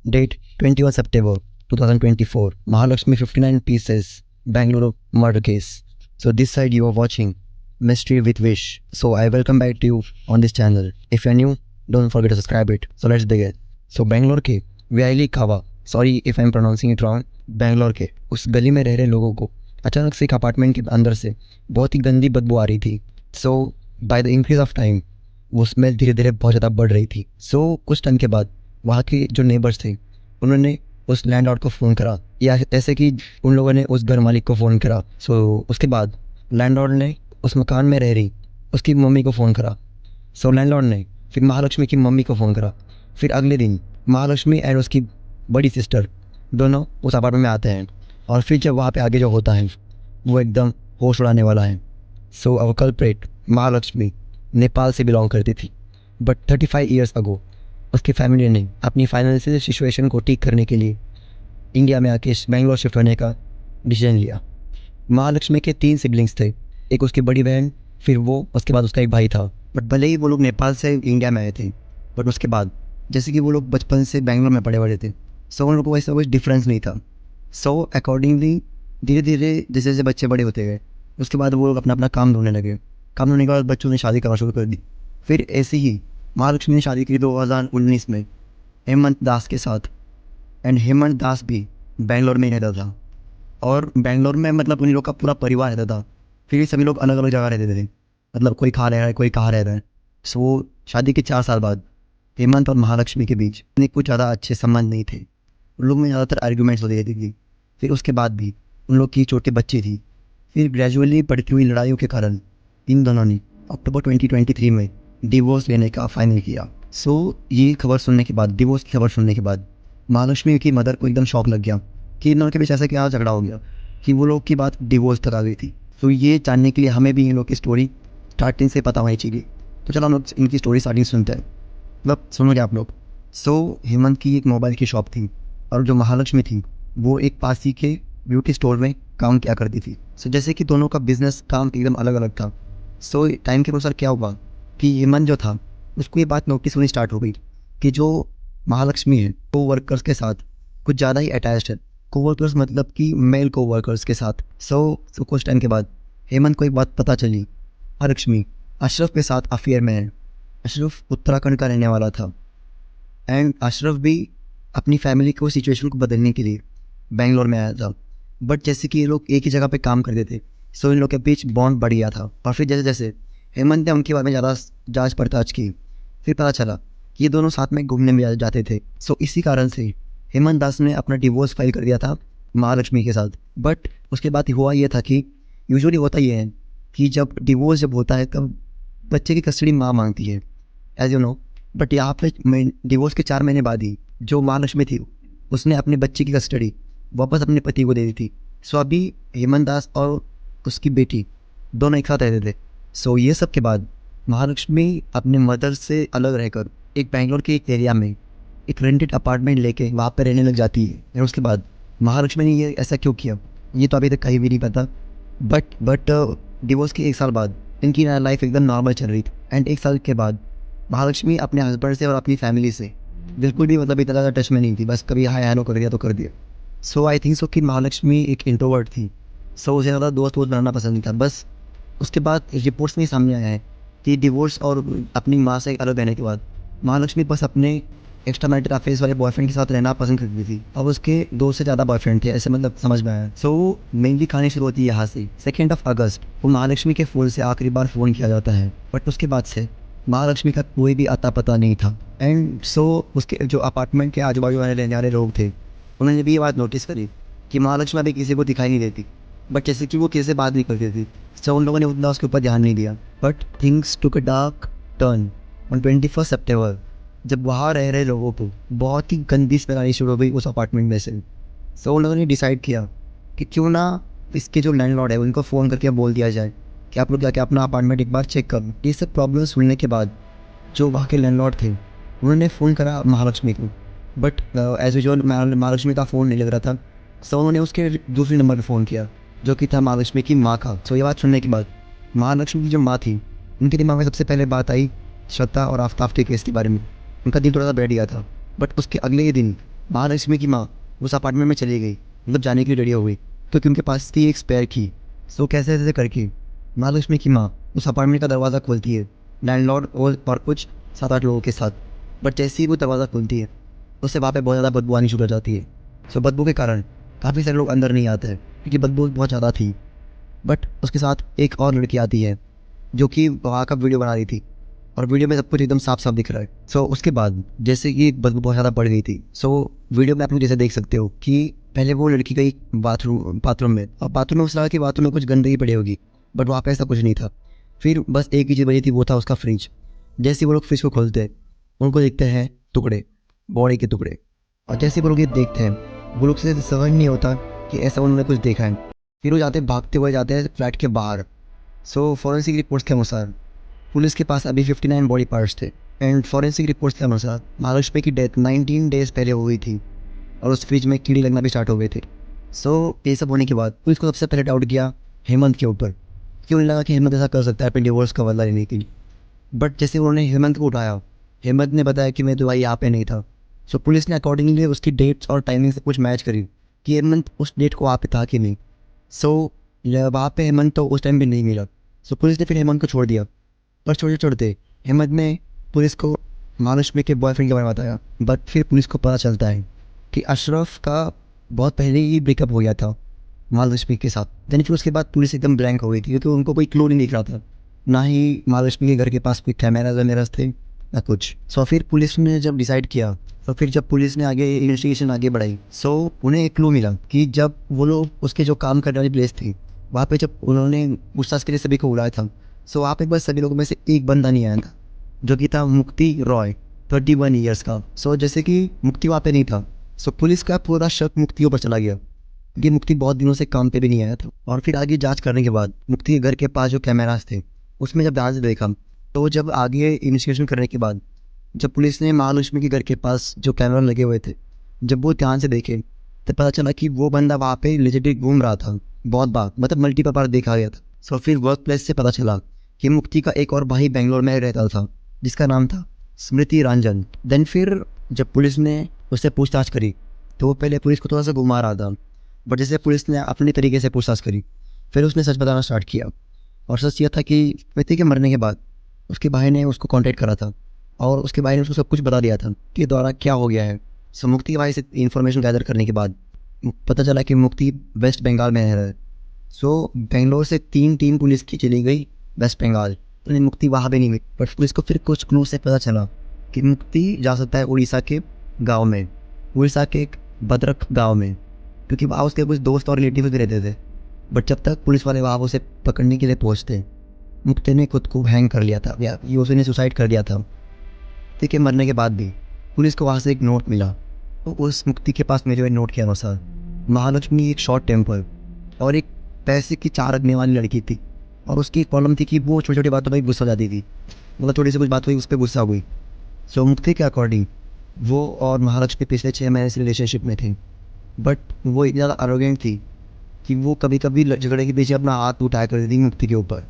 Date 21 September 2024. Mahalakshmi 59 pieces. Bangalore murder case. So this side you are watching Mystery with Wish. So I welcome back to you on this channel. If you're new, don't forget to subscribe it. So let's begin. So Bangalore के valley कावा, sorry if I'm pronouncing it wrong, Bangalore के उस गली में रह रहे लोगों को अचानक से एक अपार्टमेंट के अंदर से बहुत ही गंदी बदबू आ रही थी. So by the increase of time वो स्मेल धीरे धीरे बहुत ज़्यादा बढ़ रही थी. सो कुछ टाइम के बाद वहाँ के जो नेबर्स थे उन्होंने उस लैंडलॉर्ड को फ़ोन करा, या ऐसे कि उन लोगों ने उस घर मालिक को फ़ोन करा. सो उसके बाद लैंडलॉर्ड ने उस मकान में रह रही उसकी मम्मी को फ़ोन करा. सो लैंडलॉर्ड ने फिर महालक्ष्मी की मम्मी को फ़ोन करा. फिर अगले दिन महालक्ष्मी एंड उसकी बड़ी सिस्टर दोनों उस अपार्टमेंट में आते हैं. और फिर जब वहाँ पे आगे जो होता है वो एकदम होश उड़ाने वाला है. सो अवर कल्प्रेट महालक्ष्मी नेपाल से बिलोंग करती थी, बट 35 ईयर्स अगो उसकी फैमिली ने अपनी फाइनेंशियल सिचुएशन को ठीक करने के लिए इंडिया में आके बेंगलोर शिफ्ट होने का डिसीजन लिया. महालक्ष्मी के 3 सिबलिंग्स थे, एक उसकी बड़ी बहन, फिर वो, उसके बाद उसका एक भाई था. बट भले ही वो लोग नेपाल से इंडिया में आए थे, बट उसके बाद जैसे कि वो लोग बचपन से बेंगलोर में पड़े बड़े थे, सो उन लोगों को ऐसा कुछ डिफरेंस नहीं था. सो अकॉर्डिंगली धीरे धीरे जैसे जैसे बच्चे बड़े होते गए उसके बाद वो लोग अपना अपना काम ढूंढने लगे. काम ढूंढने के बाद बच्चों ने शादी करना शुरू कर दी. फिर ऐसे ही महालक्ष्मी ने शादी की 2019 में हेमंत दास के साथ. एंड हेमंत दास भी बेंगलोर में ही रहता था, और बेंगलोर में मतलब उन लोग का पूरा परिवार रहता था. फिर सभी लोग अलग अलग जगह रहते थे, मतलब कोई कहाँ रह रहा है कोई कहाँ रह रहा है. सो शादी के 4 साल बाद हेमंत और महालक्ष्मी के बीच कुछ ज़्यादा अच्छे संबंध नहीं थे. उन लोग में ज़्यादातर आर्ग्यूमेंट्स होती रहती थी. फिर उसके बाद भी उन लोग की छोटे बच्चे थी. फिर ग्रेजुअली बढ़ती हुई लड़ाइयों के कारण इन दोनों ने अक्टूबर 2023 में डिवोर्स लेने का फाइनल किया. सो ये खबर सुनने के बाद, डिवोर्स की खबर सुनने के बाद महालक्ष्मी की मदर को एकदम शॉक लग गया कि इन लोगों के बीच ऐसा क्या झगड़ा हो गया कि वो लोग की बात डिवोर्स तक आ गई थी. तो ये जानने के लिए हमें भी इन लोग की स्टोरी स्टार्टिंग से पता होनी चाहिए. तो चलो हम लोग इनकी स्टोरी स्टार्टिंग सुनते हैं, मतलब सुनोगे आप लोग. सो हेमंत की एक मोबाइल की शॉप थी, और जो महालक्ष्मी थी वो एक पास ही के ब्यूटी स्टोर में काम किया करती थी. सो जैसे कि दोनों का बिजनेस काम एकदम अलग अलग था. सो टाइम के अनुसार क्या हुआ कि हेमंत जो था उसको ये बात नोटिस होनी स्टार्ट हो गई कि जो महालक्ष्मी है को वर्कर्स के साथ कुछ ज़्यादा ही अटैच्ड है. को वर्कर्स मतलब कि मेल को वर्कर्स के साथ. सो कुछ टाइम के बाद हेमंत को एक बात पता चली, महालक्ष्मी अशरफ के साथ अफेयर में है. अशरफ उत्तराखंड का रहने वाला था, एंड अशरफ भी अपनी फैमिली को सिचुएशन को बदलने के लिए बेंगलोर में आया था. बट जैसे कि ये लोग एक ही जगह पे काम करते थे, सो इन लोग के बीच बॉन्ड बढ़ गया था. और फिर जैसे जैसे हेमंत ने उनके बारे में ज़्यादा जांच पड़ताछ की, फिर पता चला कि ये दोनों साथ में घूमने में जाते थे. सो इसी कारण से हेमंत दास ने अपना डिवोर्स फाइल कर दिया था महालक्ष्मी के साथ. बट उसके बाद हुआ ये था कि यूजुअली होता ये है कि जब डिवोर्स जब होता है तब बच्चे की कस्टडी माँ मांगती है, एज यू नो. बट यहाँ पे डिवोर्स के 4 महीने बाद ही जो महालक्ष्मी थी उसने अपने बच्चे की कस्टडी वापस अपने पति को दे दी थी. सो अभी हेमंत दास और उसकी बेटी दोनों एक साथ रहते थे. सो ये सब के बाद महालक्ष्मी अपने मदर से अलग रहकर एक बेंगलोर के एक एरिया में एक रेंटेड अपार्टमेंट लेके वहाँ पर रहने लग जाती है. और उसके बाद महालक्ष्मी ने ये ऐसा क्यों किया ये तो अभी तक कहीं भी नहीं पता. बट डिवोर्स के 1 साल बाद इनकी लाइफ एकदम नॉर्मल चल रही थी. एंड 1 साल के बाद महालक्ष्मी अपने हस्बैंड से और अपनी फैमिली से बिल्कुल भी मतलब इतना ज़्यादा टच में नहीं थी. बस कभी हाय हेलो कर दिया तो कर दिया. सो आई थिंक सो कि महालक्ष्मी एक इंट्रोवर्ट थी. सो उसे ज़्यादा दोस्त वोस्त बनाना पसंद नहीं था. बस उसके बाद रिपोर्ट्स में सामने आया है कि डिवोर्स और अपनी माँ से अलग रहने के बाद महालक्ष्मी बस अपने एक्स्ट्रा मैरिटल अफेयर्स वाले बॉयफ्रेंड के साथ रहना पसंद करती थी. अब उसके 2 से ज़्यादा बॉयफ्रेंड थे, ऐसे मतलब समझ में आया. सो मेनली कहानी शुरू होती है यहाँ से. 2 अगस्त को महालक्ष्मी के फ़ोन से आखिरी बार फ़ोन किया जाता है, बट उसके बाद से महालक्ष्मी का कोई भी अता पता नहीं था. एंड सो उसके जो अपार्टमेंट के आजू बाजू वाले रहने वाले लोग थे उन्होंने भी ये बात नोटिस करी कि महालक्ष्मी अभी किसी को दिखाई नहीं देती, बट जैसे कि वो किसी से बात नहीं करती थी. सो उन लोगों ने उतना उसके ऊपर ध्यान नहीं दिया. But things took a dark turn on 21 सितंबर, जब वहाँ रह रहे लोगों को बहुत ही गंदी स्मेल आनी शुरू हो गई उस अपार्टमेंट में से. सो उन लोगों ने डिसाइड किया कि क्यों ना इसके जो लैंडलॉर्ड है उनको फ़ोन करके बोल दिया जाए कि आप लोग जाके अपना अपार्टमेंट एक बार चेक करो. ये सब प्रॉब्लम सुनने के बाद जो वहाँ के लैंडलॉर्ड थे उन्होंने फ़ोन करा महालक्ष्मी को, बट एज यूजुअल महालक्ष्मी का फ़ोन नहीं लग रहा था. सो उन्होंने उसके दूसरे नंबर पर फ़ोन किया जो कि था महालक्ष्मी की माँ का. सो ये बात सुनने के बाद महालक्ष्मी की जो माँ थी उनके दिमाग में सबसे पहले बात आई श्रद्धा और आफ्ताब के केस के बारे में. उनका दिल थोड़ा सा बैठ गया था. बट उसके अगले ही दिन महालक्ष्मी की माँ उस अपार्टमेंट में चली गई, मतलब जाने के लिए रेडी हो गई, क्योंकि उनके पास थी एक स्पेयर की। सो कैसे ऐसे करके महालक्ष्मी की माँ उस अपार्टमेंट का दरवाज़ा खोलती है, लैंडलॉर्ड और कुछ 7-8 लोगों के साथ। बट जैसे ही वो दरवाज़ा खोलती है, उससे वहाँ पे बहुत ज़्यादा बदबू आनी शुरू हो जाती है। सो बदबू के कारण काफ़ी सारे लोग अंदर नहीं आते हैं, क्योंकि बदबू बहुत ज़्यादा थी। बट उसके साथ एक और लड़की आती है, जो कि वहाँ का वीडियो बना रही थी, और वीडियो में सब कुछ एकदम साफ साफ दिख रहा है। सो उसके बाद जैसे कि बदबू बहुत ज़्यादा बढ़ गई थी, सो वीडियो में आप लोग जैसे देख सकते हो कि पहले वो लड़की गई बाथरूम में, और बाथरूम में उस लगा कि बाथरूम में कुछ गंदगी पड़ी होगी, बट वहाँ पे ऐसा कुछ नहीं था। फिर बस एक ही चीज़ बची थी, वो था उसका फ्रिज। जैसे वो लोग फ्रिज को खोलते हैं, उनको देखते हैं टुकड़े, बॉडी के टुकड़े। और जैसे वो लोग ये देखते हैं, वो लोग से समझ नहीं होता कि ऐसा उन्होंने कुछ देखा है। फिर वो जाते भागते हुए जाते हैं फ्लैट के बाहर। सो फॉरेंसिक रिपोर्ट्स के अनुसार पुलिस के पास अभी 59 बॉडी पार्ट्स थे, एंड फॉरेंसिक रिपोर्ट्स के अनुसार महालक्ष्मी की डेथ 19 डेज पहले हो गई थी, और उस फ्रिज में कीड़े लगना भी स्टार्ट हो गए थे। सो ये सब होने के बाद पुलिस को सबसे पहले डाउट किया हेमंत के ऊपर। क्यों नहीं लगा कि हेमंत ऐसा कर सकता है अपने डिवोर्स का बदला लेने के लिए। बट जैसे उन्होंने हेमंत को उठाया, हेमंत ने बताया कि मैं तो भाई यहाँ पे नहीं था। सो पुलिस ने अकॉर्डिंगली उसकी डेट्स और टाइमिंग से कुछ मैच करी कि हेमंत उस डेट को वहाँ पे था कि नहीं। सो वहाँ पे हेमंत तो उस टाइम भी नहीं मिला। सो पुलिस ने फिर हेमंत को छोड़ दिया। पर छोड़ते छोड़ते हेमंत ने पुलिस को महालक्ष्मी के बॉयफ्रेंड के बारे में बताया। बट फिर पुलिस को पता चलता है कि अशरफ का बहुत पहले ही ब्रेकअप हो गया था महालक्ष्मी के साथ। देन फिर उसके बाद पुलिस एकदम ब्लैंक हो गई थी, क्योंकि उनको कोई क्लू नहीं दिख रहा था। ना ही महालक्ष्मी के घर के पास कोई कैमराज वैमराज थे, ना कुछ। सो फिर पुलिस ने जब डिसाइड किया, तो फिर जब पुलिस ने आगे इन्वेस्टिगेशन आगे बढ़ाई, सो उन्हें एक क्लू मिला कि जब वो लोग उसके जो काम करने वाली प्लेस थी, वहाँ पे जब उन्होंने पूछताछ के लिए सभी को बुलाया था, सो वहाँ पे बस सभी लोगों में से एक बंदा नहीं आया था, जो कि था मुक्ति रॉय, 31 ईयर्स का। सो जैसे कि मुक्ति वहाँ पे नहीं था, सो पुलिस का पूरा शक मुक्ति ऊपर चला गया कि मुक्ति बहुत दिनों से काम पे भी नहीं आया था। और फिर आगे जांच करने के बाद मुक्ति के घर के पास जो कैमरास थे, उसमें जब ध्यान से देखा, तो जब आगे इन्वेस्टिगेशन करने के बाद जब पुलिस ने महालक्ष्मी के घर के पास जो कैमरा लगे हुए थे, जब वो ध्यान से देखे, तो पता चला कि वो बंदा वहाँ पे लेजिटली घूम रहा था बहुत बार, मतलब मल्टीपल बार देखा गया था। सो फिर वर्क प्लेस से पता चला कि मुक्ति का एक और भाई बेंगलोर में रहता था, जिसका नाम था स्मृति रंजन। देन फिर जब पुलिस ने उससे पूछताछ करी, तो वो पहले पुलिस को थोड़ा सा घुमा रहा था, बट जैसे पुलिस ने अपने तरीके से पूछताछ करी, फिर उसने सच बताना स्टार्ट किया। और सच यह था कि स्मृति के मरने के बाद उसके भाई ने उसको कांटेक्ट करा था, और उसके भाई ने उसको सब कुछ बता दिया था कि द्वारा क्या हो गया है। सो मुक्ति के भाई से इन्फॉर्मेशन गैदर करने के बाद पता चला कि मुक्ति वेस्ट बंगाल में रह रहा है। सो बेंगलोर से 3 टीम पुलिस की चली गई वेस्ट बंगाल, तो मुक्ति वहाँ भी नहीं गई। बट पुलिस को फिर कुछ क्लू से पता चला कि मुक्ति जा सकता है उड़ीसा के गाँव में, उड़ीसा के एक भद्रक गाँव में, क्योंकि वहाँ उसके कुछ दोस्त और रिलेटिव भी रहते थे। बट जब तक पुलिस वाले वहाँ उसे पकड़ने के लिए पहुँचते, मुक्ति ने खुद को हैंग कर लिया था, या ये उसने सुसाइड कर लिया था। मुक्ति के मरने के बाद भी पुलिस को वहाँ से एक नोट मिला, तो उस मुक्ति के पास मिले हुए नोट के अनुसार महालक्ष्मी एक शॉर्ट टेम्पर और एक पैसे की चाह रखने वाली लड़की थी, और उसकी एक प्रॉब्लम थी कि वो छोटी छोटी बातों पर गुस्सा हो जाती थी, मतलब थोड़ी सी कुछ बात हुई उस पर गुस्सा हुई। सो मुक्ति के अकॉर्डिंग वो और महालक्ष्मी पिछले 6 महीने से रिलेशनशिप में थे, बट वो इतनी ज़्यादा अरोगेंट थी कि वो कभी कभी झगड़े के पीछे अपना हाथ उठाया करती थी मुक्ति के ऊपर।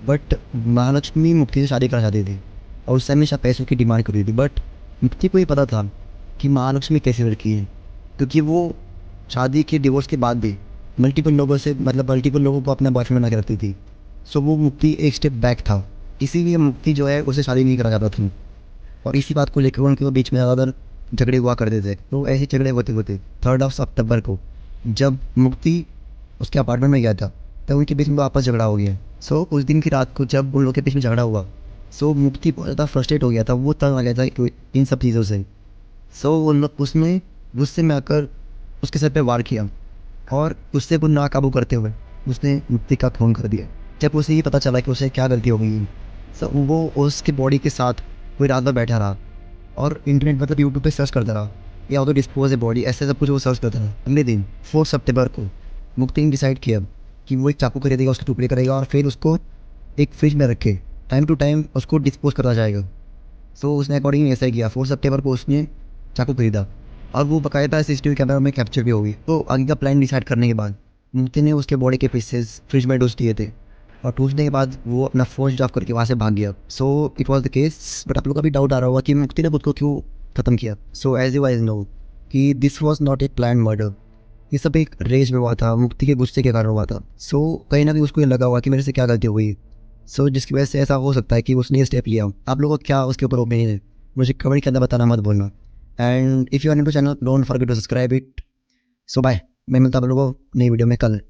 बट महालक्ष्मी मुक्ति से शादी करना चाहती थी, और उससे हमेशा पैसों की डिमांड करती थी। बट मुक्ति को ये पता था कि महालक्ष्मी कैसी लड़की है, क्योंकि वो शादी के डिवोर्स के बाद भी मल्टीपल लोगों को अपना बॉयफ्रेंड बना के रखती थी। सो वो मुक्ति एक स्टेप बैक था, इसीलिए मुक्ति जो है उसे शादी नहीं करना चाहता था, और इसी बात को लेकर उनके बीच में ज़्यादातर झगड़े हुआ करते थे। तो ऐसे झगड़े होते होते 3 सितंबर को जब मुक्ति उसके अपार्टमेंट में गया था, तब उनके बीच में वापस झगड़ा हो गया। सो उस दिन की रात को जब उन लोगों के बीच में झगड़ा हुआ, सो मुक्ति बहुत ज़्यादा फ्रस्ट्रेट हो गया था, वो तंग आ गया था इन सब चीज़ों से। सो उसने गुस्से में आकर उसके सर पे वार किया, और उससे को नाकाबू करते हुए उसने मुक्ति का खून कर दिया। जब उसे ये पता चला कि उसे क्या गलती हो गई, सो वो उसके बॉडी के साथ कोई रात भर बैठा रहा, और इंटरनेट मतलब यूट्यूब पे सर्च करता रहा, या तो डिस्पोज ए बॉडी, ऐसे सब कुछ वो सर्च करता रहा। अगले दिन 4 सितंबर को मुक्ति ने डिसाइड किया कि वो एक चाकू खरीदेगा, उसके टुकड़े करेगा, और फिर उसको एक फ्रिज में रखे टाइम टू टाइम उसको डिस्पोज करता जाएगा। सो उसने अकॉर्डिंग ऐसा ही किया। 4 सितंबर को उसने चाकू खरीदा, और वो बाकायदा CCTV कैमरा में कैप्चर भी होगी। तो आगे का प्लान डिसाइड करने के बाद मुक्ति ने उसके बॉडी के पीसेस फ्रिज में डूस दिए थे, और टूटने के बाद वो अपना फोन स्विच ऑफ करके वहाँ से भाग गया। So it was the case. But आप लोग का भी डाउट आ रहा होगा कि मुक्ति ने खुद को क्यों ख़त्म किया। So as you wise know, कि this was not a plan murder, ये सब एक रेज में हुआ था, मुक्ति के गुस्से के कारण हुआ था। सो कहीं ना कहीं उसको ये लगा हुआ कि मेरे से क्या गलती हुई, सो जिसकी वजह से ऐसा हो सकता है कि उसने ये स्टेप लिया। आप लोगों को क्या उसके ऊपर ओपिनियन है, मुझे कमेंट के अंदर बताना मत भूलना। And if you are new to channel don't forget to subscribe it. So bye, मैं मिलता हूँ आप लोगों को नई वीडियो में कल।